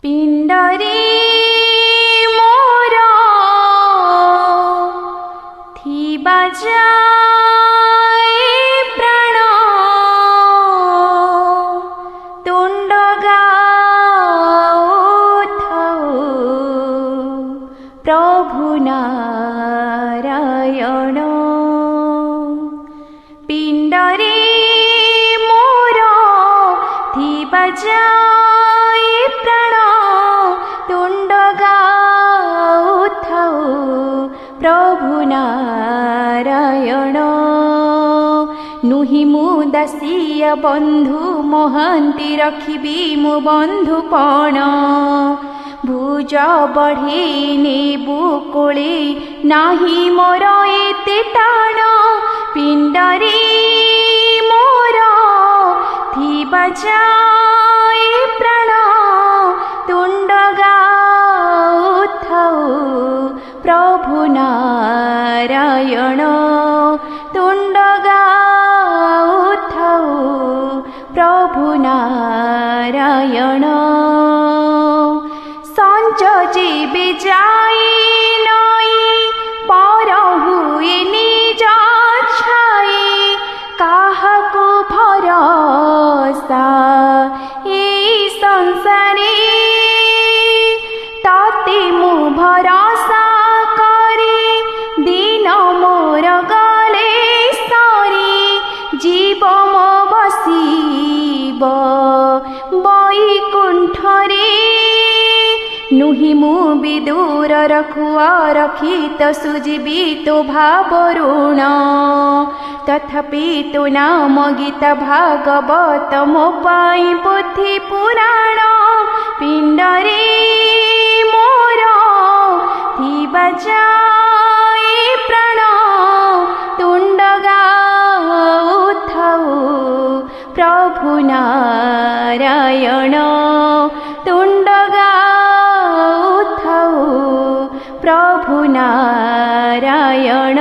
पिंडरे मोर थिबा जाए प्राण तुंड गाउथाउ प्रभु नारायण। पिंडरे मोर थिबा जाए प्राण तुंड गाउथाउ प्रभु नारायण। नुहि मु दासिया बंधु महांती रखिबी मु बंधुपण भुज बढ़े नेबु कोले नाही मोर एते टाण। पिंडरे मोर थिबा जाए प्राण तुंड गाउथाउ प्रभु नारायण। तुंड गाउथाउ प्रभु नारायण। संच जीवे जाए नई पर हुए निज छाई काहाको भरोसा ए संसारे ताते मु भरोसा करे दिन मोर गले सरी जीव मो बसिब बैकुंठरे। नुहि मु विदूर रखुआ रखित सुजीबी तो भाव ऋण तथापि तो नाम गीता भागवत मो पाई पोथी पुराण। पिंडरे मोर थिबा जाए प्राण तुंड गाउथाउ प्रभु नारायण। तुंड गाउथाउ प्रभु नारायण।